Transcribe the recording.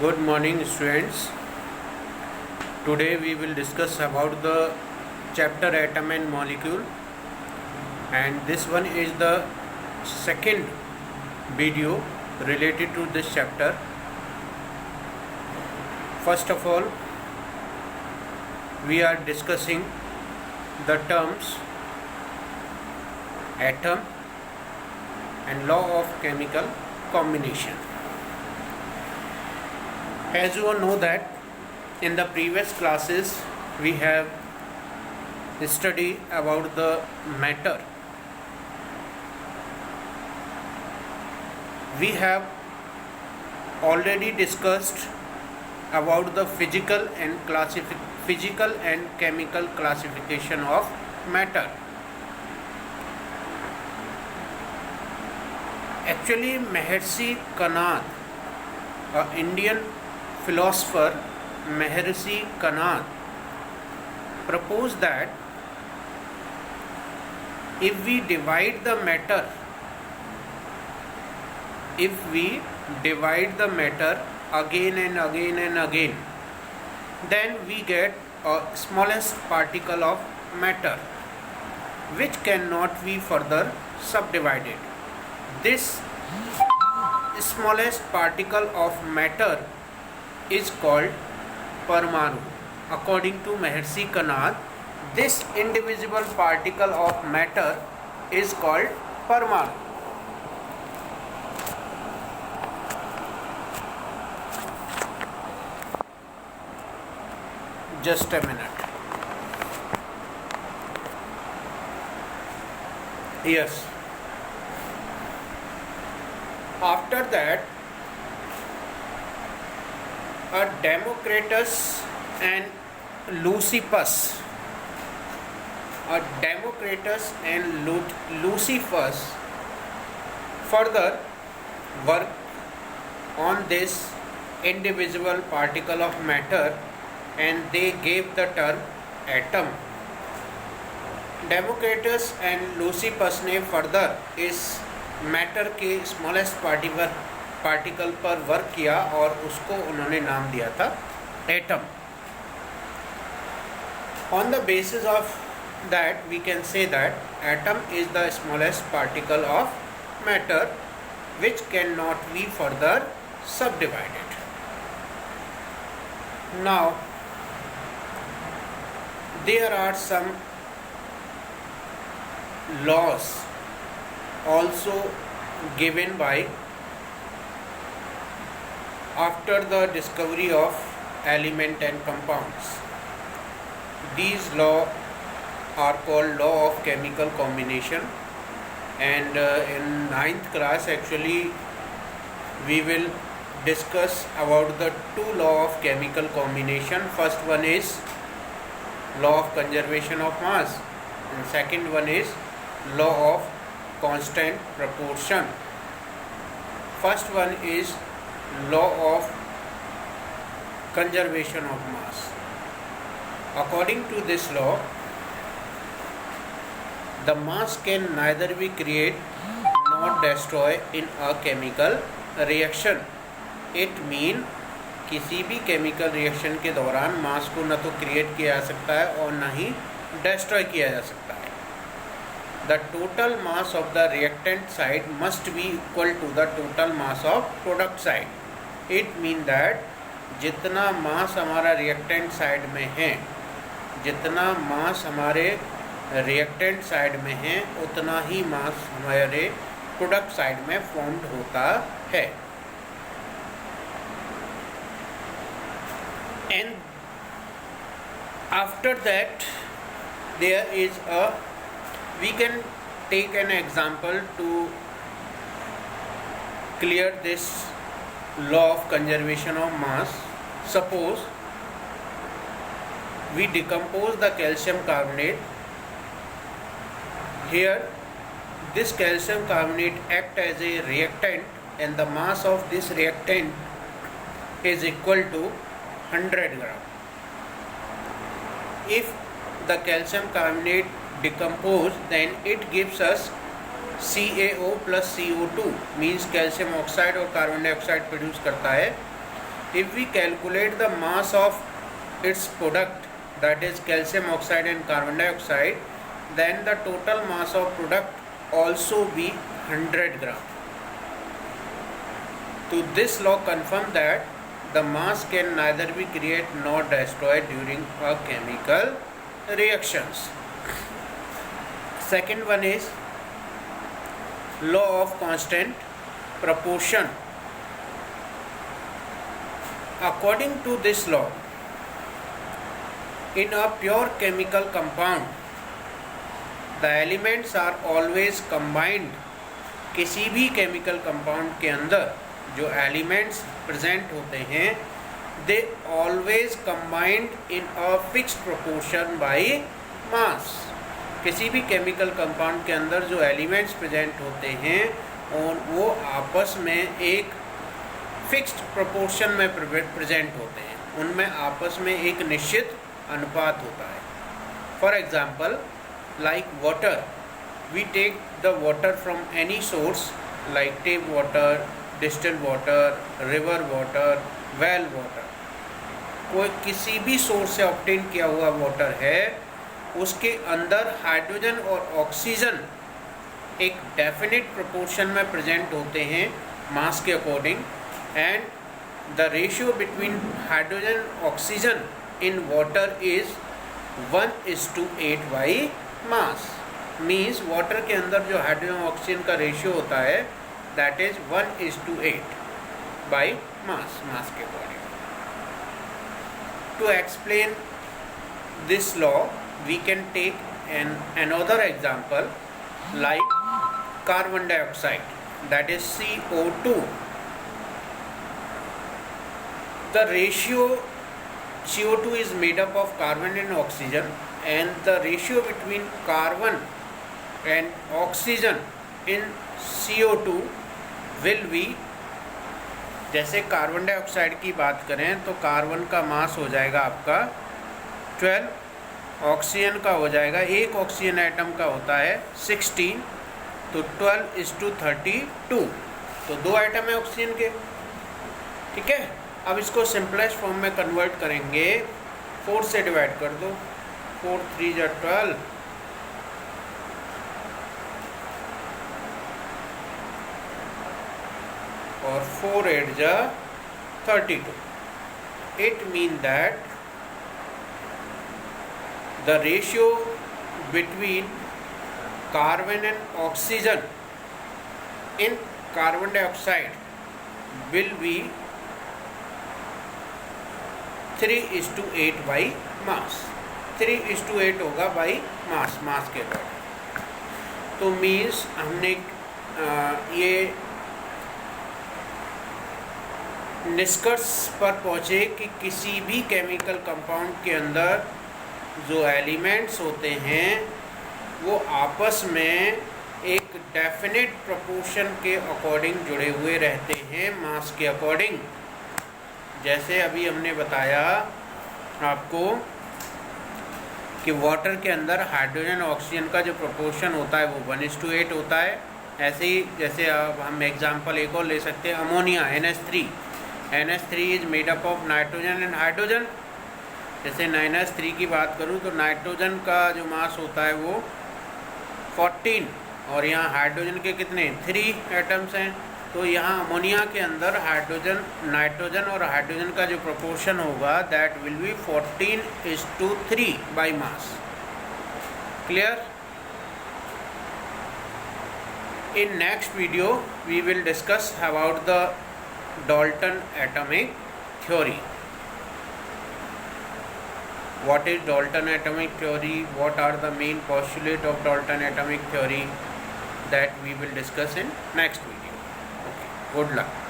Good morning, students. Today we will discuss about the chapter atom and molecule, and this one is the second video related to this chapter. First of all, we are discussing the terms atom and law of chemical combination. As you all know that in the previous classes we have studied about the matter. We have already discussed about the physical and chemical classification of matter. Actually, Maharishi Kanad, an Indian philosopher, Maharishi Kanad, proposed that if we divide the matter again and again and again, then we get a smallest particle of matter which cannot be further subdivided. This smallest particle of matter is called Parmanu. According to Maharishi Kanad, this indivisible particle of matter is called Parmanu. Just a minute. Yes. After that, Democritus and Leucippus further work on this indivisible particle of matter, and they gave the term atom. Democritus and Leucippus ने further इस matter के smallest particle पर work किया और उसको उन्होंने नाम दिया था atom. On the basis of that we can say that atom is the smallest particle of matter which cannot be further subdivided. Now, there are some laws also given by after the discovery of element and compounds. These laws are called law of chemical combination, and in 9th class actually we will discuss about the two law of chemical combination. First one is law of conservation of mass, and second one is law of constant proportion. First one is law of conservation of mass. According to this law, the mass can neither be created nor destroyed in a chemical reaction. It mean किसी भी chemical reaction के दौरान मास को न तो create किया जा सकता है और न ही डिस्ट्रॉय किया जा सकता है. The total mass of the reactant side must be equal to the total mass of product side. It mean that जितना मास हमारा रिएक्टेंट साइड में है, जितना मास हमारे रिएक्टेंट साइड में है, उतना ही मास हमारे प्रोडक्ट साइड में फॉर्म्ड होता है. And after that we can take an example to clear this law of conservation of mass. Suppose we decompose the calcium carbonate. Here this calcium carbonate act as a reactant, and the mass of this reactant is equal to 100 gram. If the calcium carbonate decompose, then it gives us CaO plus CO2 means calcium oxide और carbon dioxide produce करता है. if we calculate the mass of its product, that is calcium oxide and carbon dioxide, then the total mass of product also be 100 gram. So this law confirms that the mass can neither be created nor destroyed during a chemical reactions. Second one is law of constant proportion. According to this law, in a pure chemical compound, the elements are always combined. किसी भी chemical compound के अंदर जो elements present होते हैं, they always combined in a fixed proportion by mass. किसी भी chemical compound के अंदर जो elements present होते हैं और वो आपस में एक fixed proportion में present होते हैं, उनमें आपस में एक निश्चित अनुपात होता है. For example, like water, we take the water from any source like tap water, distilled water, river water, well water. कोई किसी भी सोर्स से ऑब्टेन किया हुआ वाटर है, उसके अंदर हाइड्रोजन और ऑक्सीजन एक डेफिनेट प्रोपोर्शन में प्रेजेंट होते हैं मास के according, and the ratio between hydrogen oxygen in water is 1:8 by mass. Means water के अंदर जो हाइड्रोजन ऑक्सीजन का रेशियो होता है that is 1:8 by mass, mass के according. To explain this law we can take another example like carbon dioxide, that is CO2. The ratio CO2 is made up of carbon and oxygen, and the ratio between carbon and oxygen in CO2 will be, जैसे carbon dioxide की बात करें तो carbon का मास हो जाएगा आपका 12, oxygen का हो जाएगा, एक ऑक्सीजन एटम का होता है 16, तो 12:32, तो 2 एटम है ऑक्सीजन के. ठीक है, अब इसको सिंपलेस्ट फॉर्म में कन्वर्ट करेंगे, 4 से डिवाइड कर दो, 4 3 जा 12, और 4 8 जा 32. It means that the ratio between carbon and oxygen in carbon dioxide will be 3:8 by mass. 3:8 होगा by mass, मास के अकॉर्डिंग. तो मीन्स हमने ये निष्कर्ष पर पहुँचे कि किसी भी केमिकल कंपाउंड के अंदर जो एलिमेंट्स होते हैं वो आपस में एक डेफिनेट प्रोपोर्शन के अकॉर्डिंग जुड़े हुए रहते हैं, मास के अकॉर्डिंग. जैसे अभी हमने बताया आपको कि वाटर के अंदर हाइड्रोजन और ऑक्सीजन का जो प्रोपोर्शन होता है वो 1:8 होता है. ऐसे ही जैसे अब हम एग्जांपल एक और ले सकते हैं, ammonia NH3. NH3 is made up of nitrogen and hydrogen. जैसे NH3 की बात करूं तो नाइट्रोजन का जो मास होता है वो 14, और यहाँ हाइड्रोजन के कितने 3 एटम्स हैं. तो यहाँ अमोनिया के अंदर हाइड्रोजन, नाइट्रोजन और हाइड्रोजन का जो प्रोपोर्शन होगा that will be 14:3 by mass. Clear? In next video we will discuss about the Dalton atomic theory. What is Dalton atomic theory? What are the main postulates of Dalton atomic theory? That we will discuss in next video. Okay. Good luck.